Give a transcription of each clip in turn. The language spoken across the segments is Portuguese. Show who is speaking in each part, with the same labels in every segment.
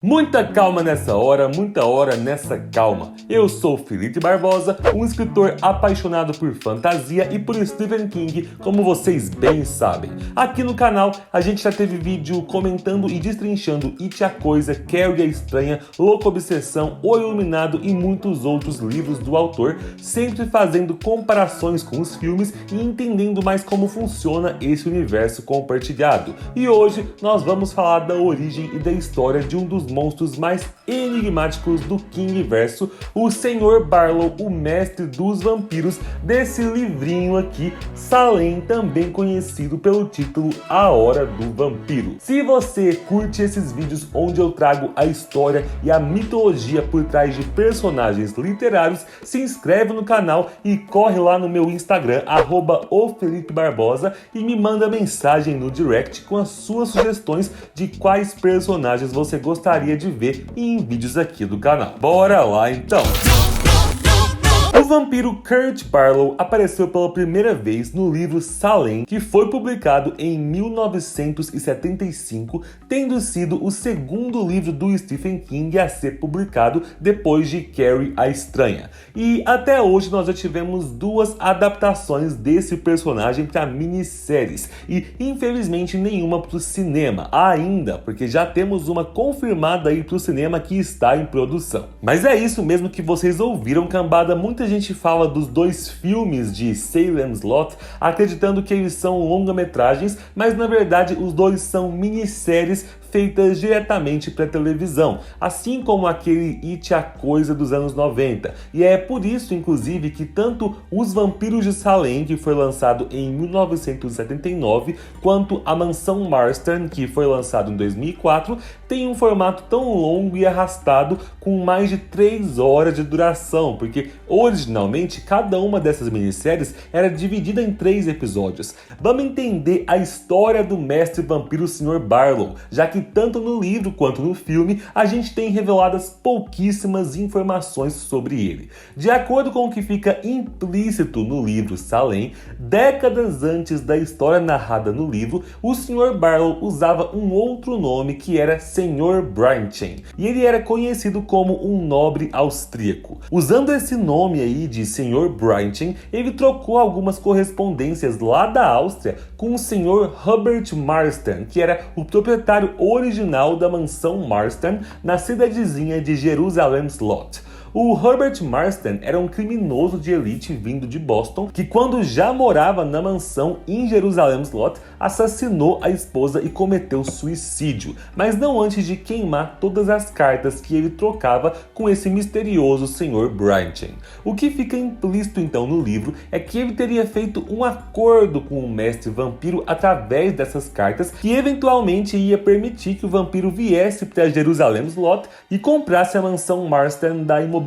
Speaker 1: Muita calma nessa hora, muita hora nessa calma. Eu sou Felipe Barbosa, um escritor apaixonado por fantasia e por Stephen King, como vocês bem sabem. Aqui no canal a gente já teve vídeo comentando e destrinchando It a Coisa, Carrie a Estranha, Louca Obsessão, O Iluminado e muitos outros livros do autor, sempre fazendo comparações com os filmes e entendendo mais como funciona esse universo compartilhado. E hoje nós vamos falar da origem e da história de um dos monstros mais enigmáticos do Kingverso, o Sr. Barlow, o mestre dos vampiros, desse livrinho aqui, Salem, também conhecido pelo título A Hora do Vampiro. Se você curte esses vídeos onde eu trago a história e a mitologia por trás de personagens literários, se inscreve no canal e corre lá no meu Instagram, @ofelipebarbosa, e me manda mensagem no direct com as suas sugestões de quais personagens você gostaria de ver em vídeos aqui do canal. Bora lá então! O vampiro Kurt Barlow apareceu pela primeira vez no livro Salem, que foi publicado em 1975, tendo sido o segundo livro do Stephen King a ser publicado depois de Carrie a Estranha. E até hoje nós já tivemos duas adaptações desse personagem para minisséries, e infelizmente nenhuma para o cinema ainda, porque já temos uma confirmada aí para o cinema que está em produção. Mas é isso mesmo que vocês ouviram, cambada. Muita gente fala dos dois filmes de Salem's Lot, acreditando que eles são longa-metragens, mas na verdade os dois são minisséries feitas diretamente para televisão, assim como aquele It a Coisa dos anos 90. E é por isso, inclusive, que tanto Os Vampiros de Salem, que foi lançado em 1979, quanto A Mansão Marston, que foi lançado em 2004, tem um formato tão longo e arrastado, com mais de 3 horas de duração, porque originalmente cada uma dessas minisséries era dividida em 3 episódios. Vamos entender a história do mestre vampiro Sr. Barlow, já que tanto no livro quanto no filme a gente tem reveladas pouquíssimas informações sobre ele. De acordo com o que fica implícito no livro Salem, décadas antes da história narrada no livro, o Sr. Barlow usava um outro nome que era Sr. Brynchen, e ele era conhecido como um nobre austríaco. Usando esse nome aí de Sr. Brynchen, ele trocou algumas correspondências lá da Áustria com o Sr. Hubert Marston, que era o proprietário original da mansão Marston na cidadezinha de Jerusalem's Lot. O Hubert Marston era um criminoso de elite vindo de Boston, que quando já morava na mansão em Jerusalem's Lot, assassinou a esposa e cometeu suicídio, mas não antes de queimar todas as cartas que ele trocava com esse misterioso Sr. Brynchen. O que fica implícito então no livro é que ele teria feito um acordo com o mestre vampiro através dessas cartas, que eventualmente ia permitir que o vampiro viesse para Jerusalem's Lot e comprasse a mansão Marston da imobiliária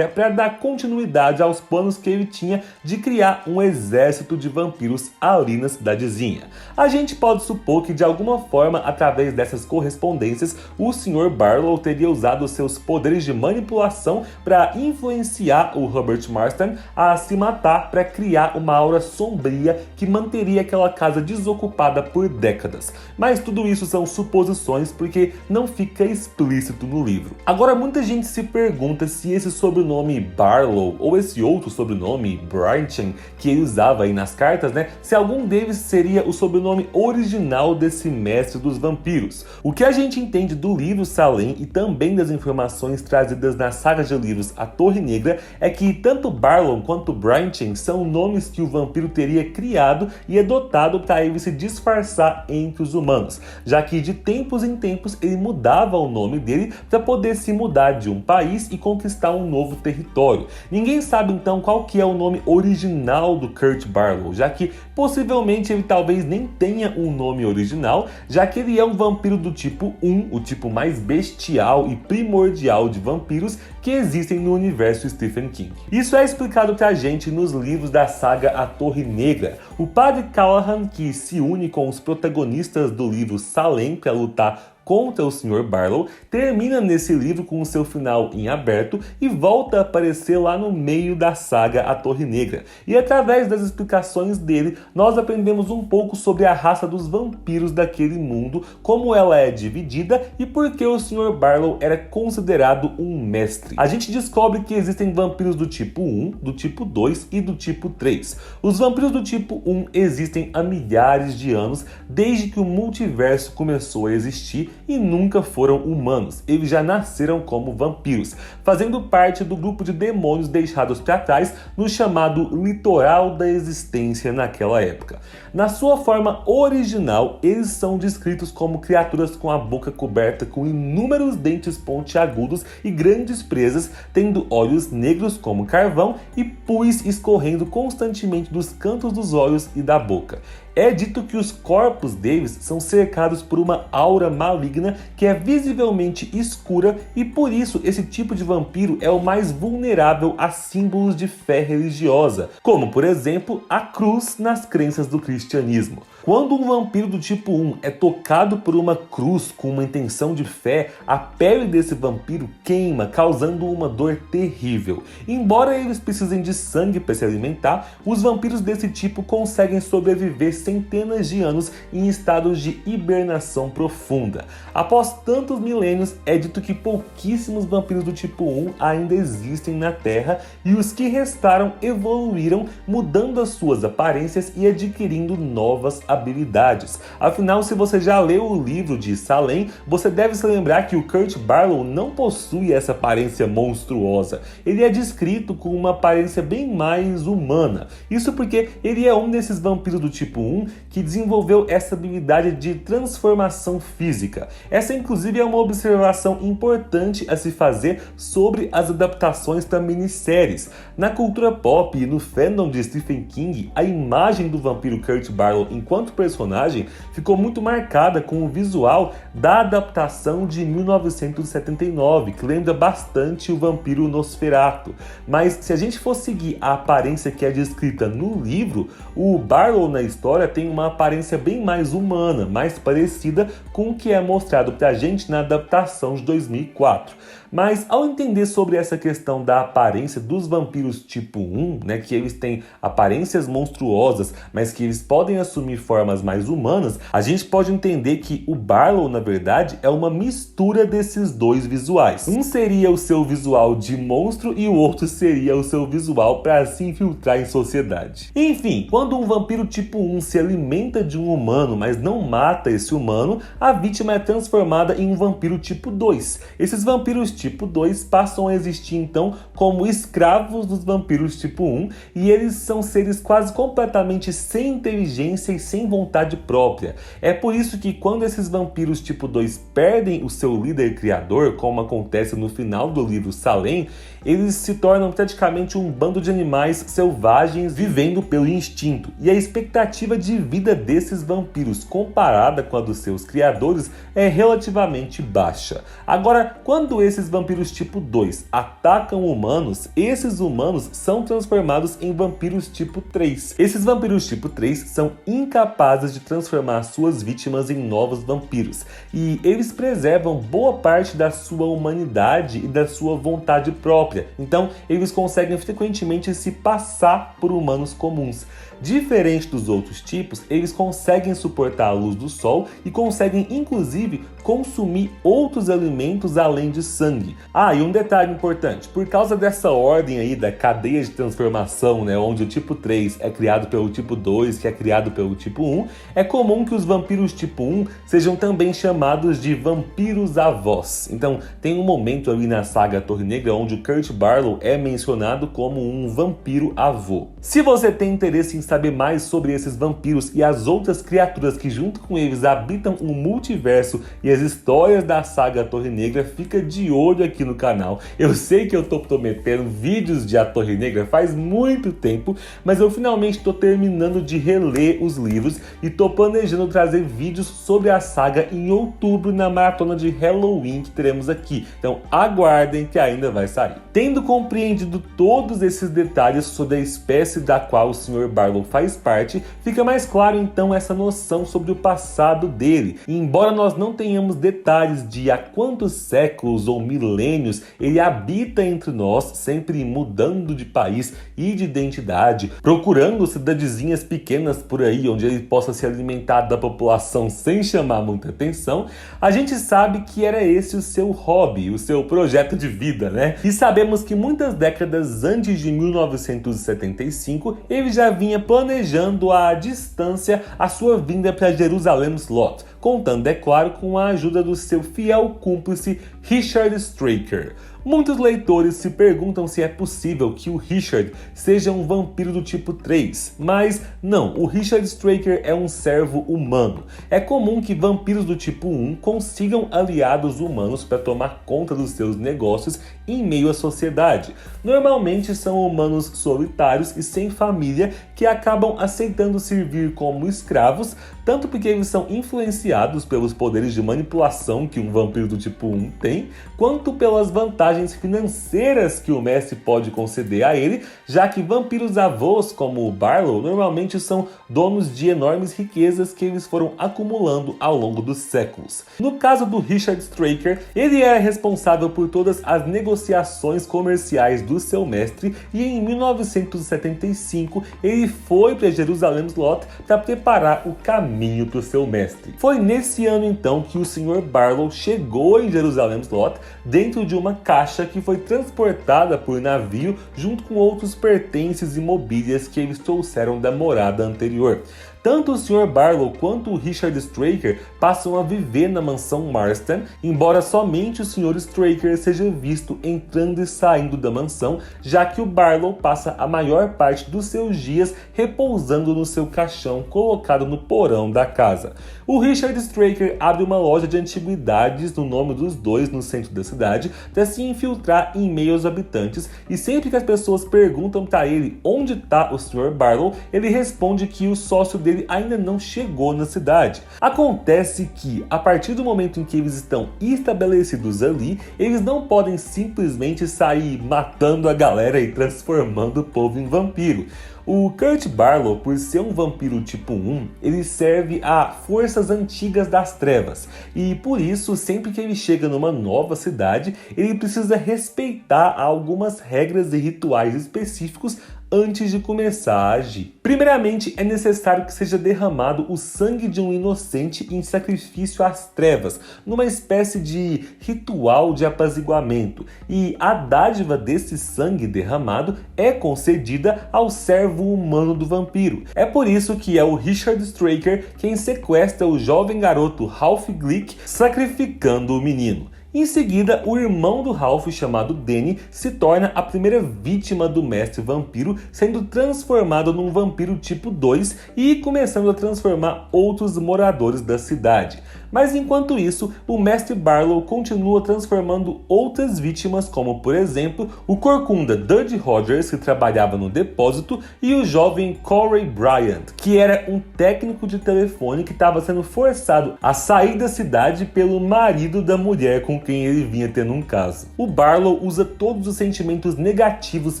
Speaker 1: para dar continuidade aos planos que ele tinha de criar um exército de vampiros ali na cidadezinha. A gente pode supor que de alguma forma, através dessas correspondências, o Sr. Barlow teria usado seus poderes de manipulação para influenciar o Hubert Marston a se matar, para criar uma aura sombria que manteria aquela casa desocupada por décadas. Mas tudo isso são suposições, porque não fica explícito no livro. Agora, muita gente se pergunta se esse sobrenome Barlow ou esse outro sobrenome Brynchen que ele usava aí nas cartas, se algum deles seria o sobrenome original desse mestre dos vampiros. O que a gente entende do livro Salem e também das informações trazidas na saga de livros A Torre Negra é que tanto Barlow quanto Brynchen são nomes que o vampiro teria criado e adotado para ele se disfarçar entre os humanos, já que de tempos em tempos ele mudava o nome dele para poder se mudar de um país e conquistar um novo território. Ninguém sabe então qual que é o nome original do Kurt Barlow, já que possivelmente ele talvez nem tenha um nome original, já que ele é um vampiro do tipo 1, o tipo mais bestial e primordial de vampiros que existem no universo Stephen King. Isso é explicado pra gente nos livros da saga A Torre Negra. O padre Callahan, que se une com os protagonistas do livro Salem para lutar contra o Sr. Barlow termina nesse livro com o seu final em aberto e volta a aparecer lá no meio da saga A Torre Negra. E através das explicações dele, nós aprendemos um pouco sobre a raça dos vampiros daquele mundo, como ela é dividida e por que o Sr. Barlow era considerado um mestre. A gente descobre que existem vampiros do tipo 1, do tipo 2 e do tipo 3. Os vampiros do tipo 1 existem há milhares de anos, desde que o multiverso começou a existir e nunca foram humanos. Eles já nasceram como vampiros, fazendo parte do grupo de demônios deixados para trás no chamado litoral da existência naquela época. Na sua forma original, eles são descritos como criaturas com a boca coberta com inúmeros dentes pontiagudos e grandes presas, tendo olhos negros como carvão e pus escorrendo constantemente dos cantos dos olhos e da boca. É dito que os corpos deles são cercados por uma aura maligna que é visivelmente escura e por isso esse tipo de vampiro é o mais vulnerável a símbolos de fé religiosa, como por exemplo a cruz nas crenças do cristianismo. Quando um vampiro do tipo 1 é tocado por uma cruz com uma intenção de fé, a pele desse vampiro queima, causando uma dor terrível. Embora eles precisem de sangue para se alimentar, os vampiros desse tipo conseguem sobreviver centenas de anos em estados de hibernação profunda. Após tantos milênios, é dito que pouquíssimos vampiros do tipo 1 ainda existem na Terra e os que restaram evoluíram, mudando as suas aparências e adquirindo novas habilidades. Afinal, se você já leu o livro de Salem, você deve se lembrar que o Kurt Barlow não possui essa aparência monstruosa. Ele é descrito com uma aparência bem mais humana. Isso porque ele é um desses vampiros do tipo 1 que desenvolveu essa habilidade de transformação física. Essa inclusive é uma observação importante a se fazer sobre as adaptações para minisséries. Na cultura pop e no fandom de Stephen King, a imagem do vampiro Kurt Barlow enquanto personagem ficou muito marcada com o visual da adaptação de 1979, que lembra bastante o vampiro Nosferatu. Mas se a gente for seguir a aparência que é descrita no livro, o Barlow na história tem uma aparência bem mais humana, mais parecida com o que é mostrado pra gente na adaptação de 2004. Mas ao entender sobre essa questão da aparência dos vampiros tipo 1, que eles têm aparências monstruosas, mas que eles podem assumir formas mais humanas, a gente pode entender que o Barlow, na verdade, é uma mistura desses dois visuais. Um seria o seu visual de monstro e o outro seria o seu visual para se infiltrar em sociedade. Enfim, quando um vampiro tipo 1 se alimenta de um humano, mas não mata esse humano, a vítima é transformada em um vampiro tipo 2. Esses vampiros tipo 2 passam a existir então como escravos dos vampiros tipo 1 e eles são seres quase completamente sem inteligência e sem vontade própria. É por isso que quando esses vampiros tipo 2 perdem o seu líder criador, como acontece no final do livro Salem, eles se tornam praticamente um bando de animais selvagens vivendo pelo instinto. E a expectativa de vida desses vampiros comparada com a dos seus criadores é relativamente baixa. Agora, quando esses vampiros tipo 2 atacam humanos, esses humanos são transformados em vampiros tipo 3. Esses vampiros tipo 3 são incapazes de transformar suas vítimas em novos vampiros. E eles preservam boa parte da sua humanidade e da sua vontade própria. Então, eles conseguem frequentemente se passar por humanos comuns. Diferente dos outros tipos, eles conseguem suportar a luz do sol e conseguem, inclusive, consumir outros alimentos além de sangue. E um detalhe importante, por causa dessa ordem aí da cadeia de transformação, onde o tipo 3 é criado pelo tipo 2, que é criado pelo tipo 1, é comum que os vampiros tipo 1 sejam também chamados de vampiros avós. Então, tem um momento ali na saga Torre Negra onde o Kurt Barlow é mencionado como um vampiro avô. Se você tem interesse em saber mais sobre esses vampiros e as outras criaturas que junto com eles habitam o multiverso e as histórias da saga Torre Negra, fica de olho aqui no canal. Eu sei que eu tô prometendo vídeos de A Torre Negra faz muito tempo, mas eu finalmente tô terminando de reler os livros e tô planejando trazer vídeos sobre a saga em outubro na maratona de Halloween que teremos aqui. Então aguardem que ainda vai sair. Tendo compreendido todos esses detalhes sobre a espécie da qual o Sr. Barlow Barlow faz parte, fica mais claro então essa noção sobre o passado dele. E embora nós não tenhamos detalhes de há quantos séculos ou milênios ele habita entre nós, sempre mudando de país e de identidade, procurando cidadezinhas pequenas por aí onde ele possa se alimentar da população sem chamar muita atenção, a gente sabe que era esse o seu hobby, o seu projeto de vida, né? E sabemos que muitas décadas antes de 1975, ele já vinha planejando à distância a sua vinda para Jerusalém Slot, contando, é claro, com a ajuda do seu fiel cúmplice Richard Straker. Muitos leitores se perguntam se é possível que o Richard seja um vampiro do tipo 3, mas não, o Richard Straker é um servo humano. É comum que vampiros do tipo 1 consigam aliados humanos para tomar conta dos seus negócios em meio à sociedade. Normalmente são humanos solitários e sem família que acabam aceitando servir como escravos, tanto porque eles são influenciados pelos poderes de manipulação que um vampiro do tipo 1 tem, quanto pelas vantagens financeiras que o mestre pode conceder a ele, já que vampiros avós como o Barlow normalmente são donos de enormes riquezas que eles foram acumulando ao longo dos séculos. No caso do Richard Straker, ele era responsável por todas as negociações comerciais do seu mestre e em 1975 ele foi para Jerusalém Slot para preparar o caminho para o seu mestre. Foi nesse ano então que o Sr. Barlow chegou em Jerusalém Slot dentro de uma caixa que foi transportada por navio junto com outros pertences e mobílias que eles trouxeram da morada anterior. Tanto o Sr. Barlow quanto o Richard Straker passam a viver na mansão Marston, embora somente o Sr. Straker seja visto entrando e saindo da mansão, já que o Barlow passa a maior parte dos seus dias repousando no seu caixão colocado no porão da casa. O Richard Straker abre uma loja de antiguidades no nome dos dois no centro da cidade para se infiltrar em meio aos habitantes, e sempre que as pessoas perguntam para ele onde está o Sr. Barlow, ele responde que o sócio dele ainda não chegou na cidade. Acontece que, a partir do momento em que eles estão estabelecidos ali, eles não podem simplesmente sair matando a galera e transformando o povo em vampiro. O Kurt Barlow, por ser um vampiro tipo 1, ele serve a forças antigas das trevas, e por isso, sempre que ele chega numa nova cidade, ele precisa respeitar algumas regras e rituais específicos antes de começar a agir. Primeiramente, é necessário que seja derramado o sangue de um inocente em sacrifício às trevas, numa espécie de ritual de apaziguamento, e a dádiva desse sangue derramado é concedida ao servo humano do vampiro. É por isso que é o Richard Straker quem sequestra o jovem garoto Ralph Glick, sacrificando o menino. Em seguida, o irmão do Ralph, chamado Danny, se torna a primeira vítima do mestre vampiro, sendo transformado num vampiro tipo 2 e começando a transformar outros moradores da cidade. Mas enquanto isso, o mestre Barlow continua transformando outras vítimas, como por exemplo, o corcunda Dudley Rogers, que trabalhava no depósito, e o jovem Corey Bryant, que era um técnico de telefone que estava sendo forçado a sair da cidade pelo marido da mulher com quem ele vinha tendo um caso. O Barlow usa todos os sentimentos negativos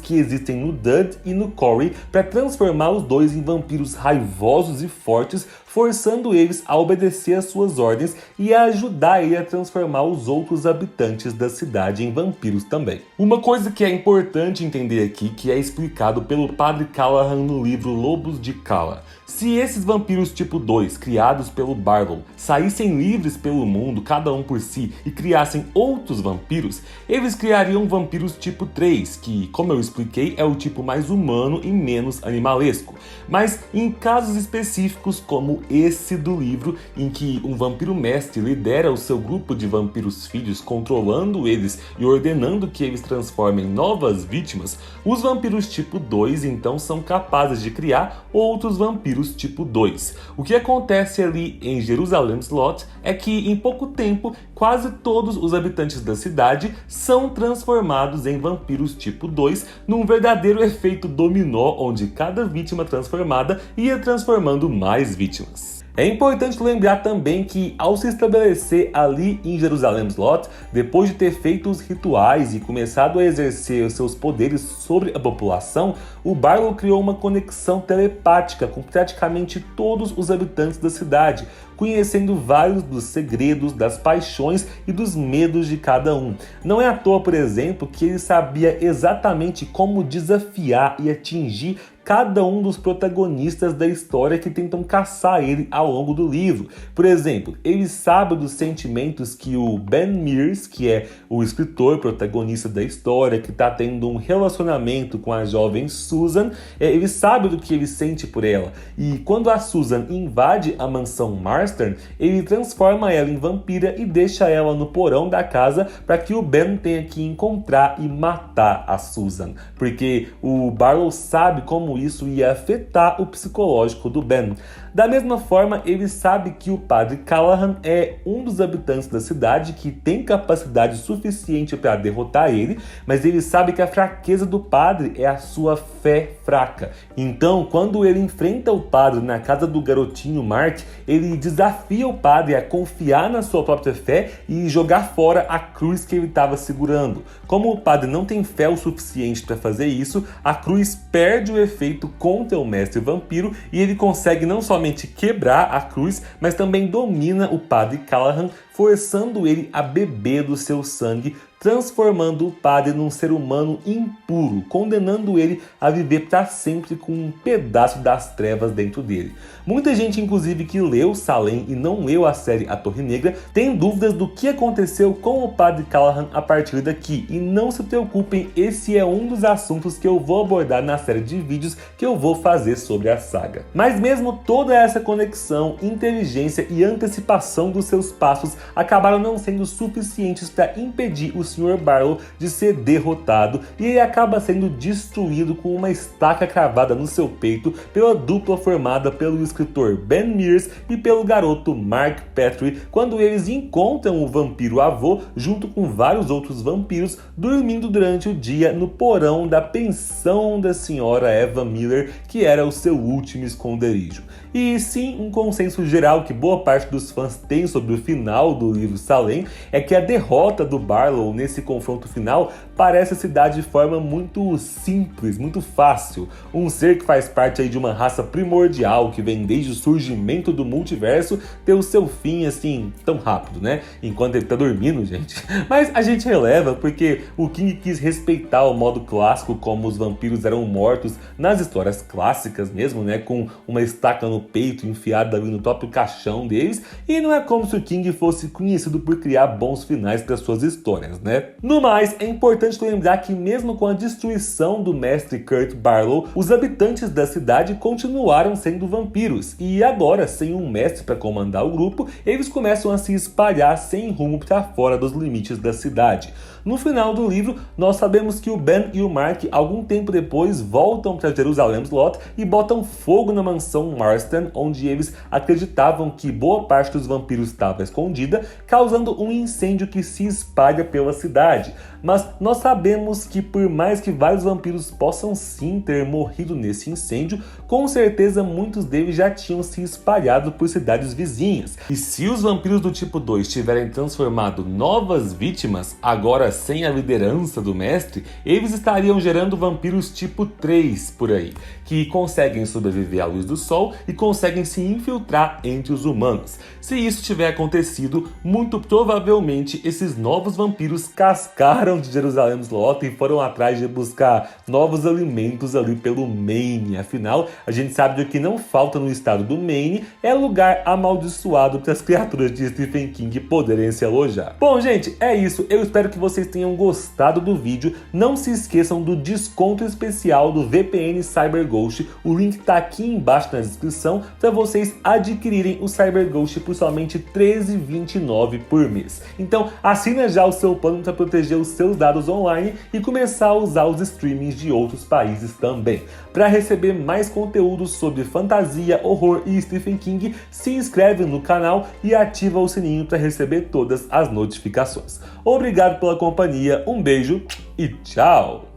Speaker 1: que existem no Dud e no Corey para transformar os dois em vampiros raivosos e fortes, forçando eles a obedecer às suas ordens e a ajudar ele a transformar os outros habitantes da cidade em vampiros também. Uma coisa que é importante entender aqui, que é explicado pelo Padre Callahan no livro Lobos de Cala. Se esses vampiros tipo 2, criados pelo Barlow, saíssem livres pelo mundo, cada um por si, e criassem outros vampiros, eles criariam vampiros tipo 3, que, como eu expliquei, é o tipo mais humano e menos animalesco. Mas em casos específicos, como esse do livro, em que um vampiro mestre lidera o seu grupo de vampiros filhos, controlando eles e ordenando que eles transformem novas vítimas, os vampiros tipo 2 então são capazes de criar outros vampiros tipo 2. O que acontece ali em Jerusalém Slot é que em pouco tempo quase todos os habitantes da cidade são transformados em vampiros tipo 2 num verdadeiro efeito dominó, onde cada vítima transformada ia transformando mais vítimas. É importante lembrar também que, ao se estabelecer ali em Jerusalem's Lot, depois de ter feito os rituais e começado a exercer os seus poderes sobre a população, o Barlow criou uma conexão telepática com praticamente todos os habitantes da cidade, conhecendo vários dos segredos, das paixões e dos medos de cada um. Não é à toa, por exemplo, que ele sabia exatamente como desafiar e atingir cada um dos protagonistas da história que tentam caçar ele ao longo do livro. Por exemplo, ele sabe dos sentimentos que o Ben Mears, que é o escritor protagonista da história, que está tendo um relacionamento com a jovem Susan, ele sabe do que ele sente por ela. E quando a Susan invade a mansão Marston, ele transforma ela em vampira e deixa ela no porão da casa para que o Ben tenha que encontrar e matar a Susan. Porque o Barlow sabe como isso ia afetar o psicológico do Ben. Da mesma forma, ele sabe que o padre Callahan é um dos habitantes da cidade que tem capacidade suficiente para derrotar ele, mas ele sabe que a fraqueza do padre é a sua fé fraca. Então, quando ele enfrenta o padre na casa do garotinho Mark, ele desafia o padre a confiar na sua própria fé e jogar fora a cruz que ele estava segurando. Como o padre não tem fé o suficiente para fazer isso, a cruz perde o efeito contra o mestre vampiro e ele consegue não somente quebrar a cruz, mas também domina o padre Callahan, forçando ele a beber do seu sangue, transformando o padre num ser humano impuro, condenando ele a viver para sempre com um pedaço das trevas dentro dele. Muita gente, inclusive, que leu Salem e não leu a série A Torre Negra, tem dúvidas do que aconteceu com o padre Callahan a partir daqui. E não se preocupem, esse é um dos assuntos que eu vou abordar na série de vídeos que eu vou fazer sobre a saga. Mas mesmo toda essa conexão, inteligência e antecipação dos seus passos acabaram não sendo suficientes para impedir o Sr. Barlow de ser derrotado, e ele acaba sendo destruído com uma estaca cravada no seu peito pela dupla formada pelo escritor Ben Mears e pelo garoto Mark Petrie, quando eles encontram o vampiro avô junto com vários outros vampiros dormindo durante o dia no porão da pensão da senhora Eva Miller, que era o seu último esconderijo. E sim, um consenso geral que boa parte dos fãs tem sobre o final do livro Salem é que a derrota do Barlow nesse confronto final parece se dar de forma muito simples, muito fácil. Um ser que faz parte aí de uma raça primordial que vem desde o surgimento do multiverso ter o seu fim assim tão rápido, né? Enquanto ele tá dormindo, gente. Mas a gente releva porque o King quis respeitar o modo clássico como os vampiros eram mortos nas histórias clássicas mesmo, né? Com uma estaca no peito enfiada ali no próprio caixão deles, e não é como se o King fosse conhecido por criar bons finais para suas histórias, né? No mais, é importante lembrar que mesmo com a destruição do mestre Kurt Barlow, os habitantes da cidade continuaram sendo vampiros, e agora, sem um mestre para comandar o grupo, eles começam a se espalhar sem rumo para fora dos limites da cidade. No final do livro, nós sabemos que o Ben e o Mark, algum tempo depois, voltam para Jerusalem's Lot e botam fogo na mansão Marston, onde eles acreditavam que boa parte dos vampiros estava escondida, causando um incêndio que se espalha pela cidade. Mas nós sabemos que por mais que vários vampiros possam sim ter morrido nesse incêndio, com certeza muitos deles já tinham se espalhado por cidades vizinhas. E se os vampiros do tipo 2 tiverem transformado novas vítimas, agora sem a liderança do mestre, eles estariam gerando vampiros tipo 3 por aí, que conseguem sobreviver à luz do sol e conseguem se infiltrar entre os humanos. Se isso tiver acontecido, muito provavelmente esses novos vampiros cascaram de Jerusalem's Lot e foram atrás de buscar novos alimentos ali pelo Maine. Afinal, a gente sabe que o que não falta no estado do Maine é lugar amaldiçoado para as criaturas de Stephen King poderem se alojar. Bom, gente, é isso. Eu espero que vocês tenham gostado do vídeo. Não se esqueçam do desconto especial do VPN CyberGhost. O link tá aqui embaixo na descrição para vocês adquirirem o CyberGhost por somente R$ 13,29 por mês. Então, assina já o seu plano para proteger os seus dados online e começar a usar os streamings de outros países também. Para receber mais conteúdos sobre fantasia, horror e Stephen King, se inscreve no canal e ativa o sininho para receber todas as notificações. Obrigado pela companhia, um beijo e tchau!